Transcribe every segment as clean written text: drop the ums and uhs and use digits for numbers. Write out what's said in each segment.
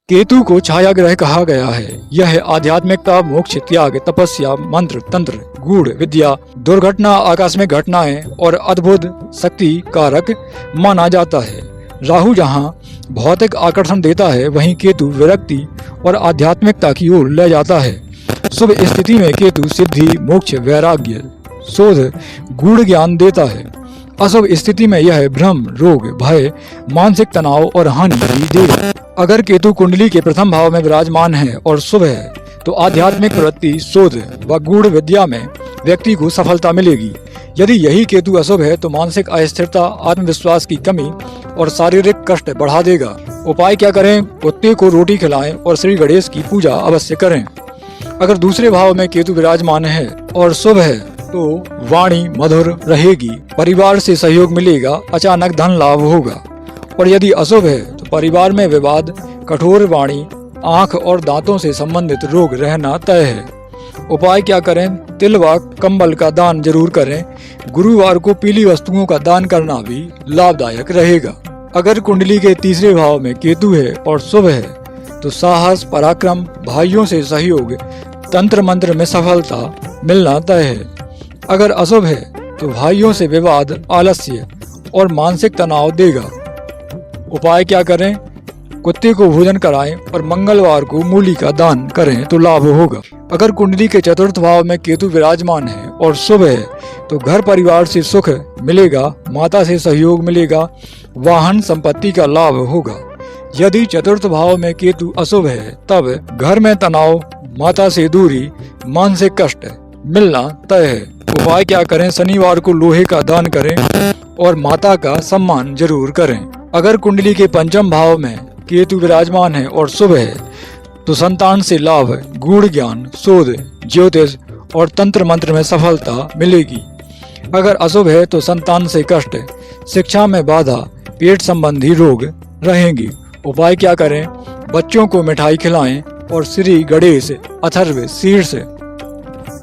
केतु को छाया ग्रह कहा गया है। यह आध्यात्मिकता, मोक्ष, त्याग, तपस्या, मंत्र, तंत्र, गूढ़ विद्या, दुर्घटना, आकस्मिक घटनाएं और अद्भुत शक्ति कारक माना जाता है। राहु जहां भौतिक आकर्षण देता है, वहीं केतु विरक्ति और आध्यात्मिकता की ओर ले जाता है। शुभ स्थिति में केतु सिद्धि, मोक्ष, वैराग्य, शोध, गूढ़ ज्ञान देता है। अशुभ स्थिति में यह भ्रम, रोग, भय, मानसिक तनाव और हानि भी देगा। अगर केतु कुंडली के प्रथम भाव में विराजमान है और शुभ है, तो आध्यात्मिक प्रवृत्ति, शोध व गूढ़ विद्या में व्यक्ति को सफलता मिलेगी। यदि यही केतु अशुभ है, तो मानसिक अस्थिरता, आत्मविश्वास की कमी और शारीरिक कष्ट बढ़ा देगा। उपाय क्या करें? कुत्ते को रोटी खिलाएं और श्री गणेश की पूजा अवश्य करें। अगर दूसरे भाव में केतु विराजमान है और शुभ है, तो वाणी मधुर रहेगी, परिवार से सहयोग मिलेगा, अचानक धन लाभ होगा। और यदि अशुभ है, तो परिवार में विवाद, कठोर वाणी, आंख और दांतों से संबंधित रोग रहना तय है। उपाय क्या करें? तिल व कंबल का दान जरूर करें। गुरुवार को पीली वस्तुओं का दान करना भी लाभदायक रहेगा। अगर कुंडली के तीसरे भाव में केतु है और शुभ है, तो साहस, पराक्रम, भाइयों से सहयोग, तंत्र मंत्र में सफलता मिलना तय है। अगर अशुभ है, तो भाइयों से विवाद, आलस्य और मानसिक तनाव देगा। उपाय क्या करें? कुत्ते को भोजन कराएं और मंगलवार को मूली का दान करें तो लाभ होगा। अगर कुंडली के चतुर्थ भाव में केतु विराजमान है और शुभ है, तो घर परिवार से सुख मिलेगा, माता से सहयोग मिलेगा, वाहन संपत्ति का लाभ होगा। यदि चतुर्थ भाव में केतु अशुभ है, तब घर में तनाव, माता से दूरी, मानसिक कष्ट मिलना तय है। उपाय क्या करें? शनिवार को लोहे का दान करें और माता का सम्मान जरूर करें। अगर कुंडली के पंचम भाव में केतु विराजमान है और शुभ है, तो संतान से लाभ, गूढ़ ज्ञान, शोध, ज्योतिष और तंत्र मंत्र में सफलता मिलेगी। अगर अशुभ है, तो संतान से कष्ट, शिक्षा में बाधा, पेट संबंधी रोग रहेंगे। उपाय क्या करें? बच्चों को मिठाई खिलाएं और श्री गणेश अथर्व शीर्ष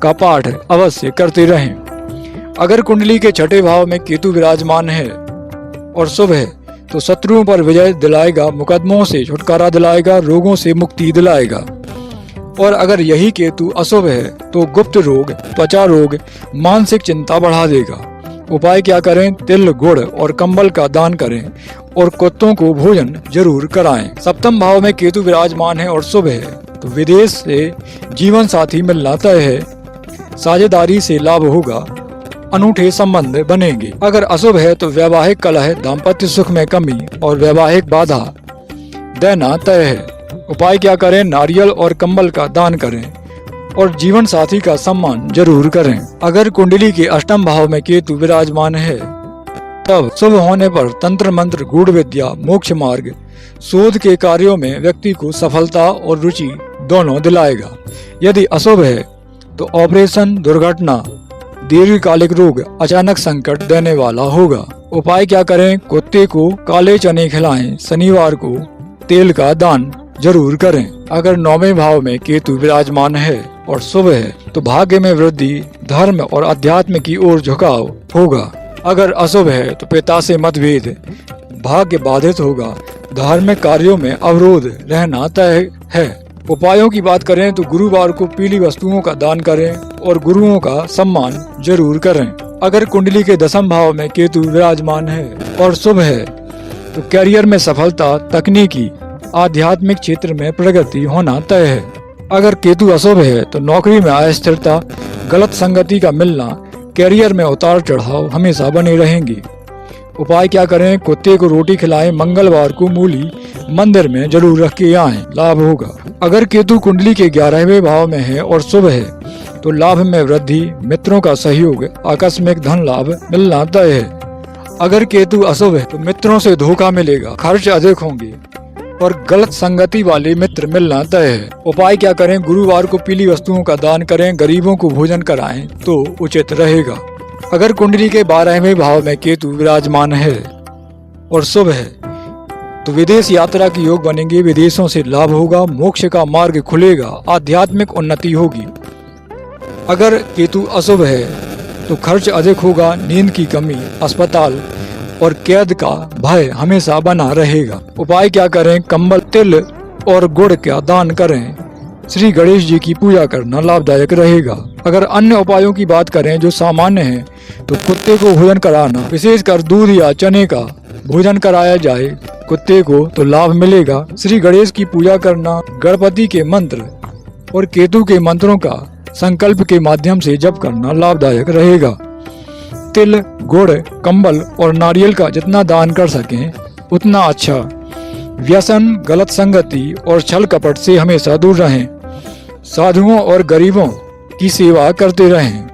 का पाठ अवश्य करते रहें। अगर कुंडली के छठे भाव में केतु विराजमान है और शुभ है, तो शत्रुओं पर विजय दिलाएगा, मुकदमों से छुटकारा दिलाएगा, रोगों से मुक्ति दिलाएगा। और अगर यही केतु अशुभ है, तो गुप्त रोग, त्वचा रोग, मानसिक चिंता बढ़ा देगा। उपाय क्या करें? तिल, गुड़ और कंबल का दान करें और कुत्तों को भोजन जरूर कराएं। सप्तम भाव में केतु विराजमान है और शुभ है, तो विदेश से जीवन साथी मिलना तय है, साझेदारी से लाभ होगा, अनूठे संबंध बनेंगे। अगर अशुभ है, तो वैवाहिक कलह, दाम्पत्य सुख में कमी और वैवाहिक बाधा देना तय है। उपाय क्या करें? नारियल और कंबल का दान करें और जीवन साथी का सम्मान जरूर करें। अगर कुंडली के अष्टम भाव में केतु विराजमान है, तब शुभ होने पर तंत्र मंत्र, गूढ़ विद्या, मोक्ष मार्ग, शोध के कार्यों में व्यक्ति को सफलता और रुचि दोनों दिलाएगा। यदि अशुभ है, तो ऑपरेशन, दुर्घटना, दीर्घकालिक रोग, अचानक संकट देने वाला होगा। उपाय क्या करें? कुत्ते को काले चने खिलाएं, शनिवार को तेल का दान जरूर करें। अगर नौवें भाव में केतु विराजमान है और शुभ है, तो भाग्य में वृद्धि, धर्म और अध्यात्म की ओर झुकाव होगा। अगर अशुभ है, तो पिता से मतभेद, भाग्य बाधित होगा, धार्मिक कार्यों में अवरोध रहना तय है। उपायों की बात करें, तो गुरुवार को पीली वस्तुओं का दान करें और गुरुओं का सम्मान जरूर करें। अगर कुंडली के दसम भाव में केतु विराजमान है और शुभ है, तो करियर में सफलता, तकनीकी, आध्यात्मिक क्षेत्र में प्रगति होना तय है। अगर केतु अशुभ है, तो नौकरी में अस्थिरता, गलत संगति का मिलना, करियर में उतार चढ़ाव हमेशा बने रहेंगे। उपाय क्या करें? कुत्ते को रोटी खिलाएं, मंगलवार को मूली मंदिर में जरूर रख के आएं, लाभ होगा। अगर केतु कुंडली के 11वें भाव में है और शुभ है, तो लाभ में वृद्धि, मित्रों का सहयोग, आकस्मिक धन लाभ मिलना तय है। अगर केतु अशुभ है, तो मित्रों से धोखा मिलेगा, खर्च अधिक होंगे और गलत संगति वाले मित्र मिलना तय है। उपाय क्या करें? गुरुवार को पीली वस्तुओं का दान करें, गरीबों को भोजन कराएं तो उचित रहेगा। अगर कुंडली के 12वें भाव में केतु विराजमान है और शुभ है, तो विदेश यात्रा की योग बनेंगे, विदेशों से लाभ होगा, मोक्ष का मार्ग खुलेगा, आध्यात्मिक उन्नति होगी। अगर केतु अशुभ है, तो खर्च अधिक होगा, नींद की कमी, अस्पताल और कैद का भय हमेशा बना रहेगा। उपाय क्या करें? कंबल, तिल और गुड़ का दान करें। श्री गणेश जी की पूजा करना लाभदायक रहेगा। अगर अन्य उपायों की बात करें जो सामान्य हैं, तो कुत्ते को भोजन कराना, विशेषकर दूध या चने का भोजन कराया जाए कुत्ते को तो लाभ मिलेगा। श्री गणेश की पूजा करना, गणपति के मंत्र और केतु के मंत्रों का संकल्प के माध्यम से जप करना लाभदायक रहेगा। तिल, गुड़, कंबल और नारियल का जितना दान कर सकें उतना अच्छा। व्यसन, गलत संगति और छल कपट से हमेशा दूर रहें। साधुओं और गरीबों की सेवा करते रहें।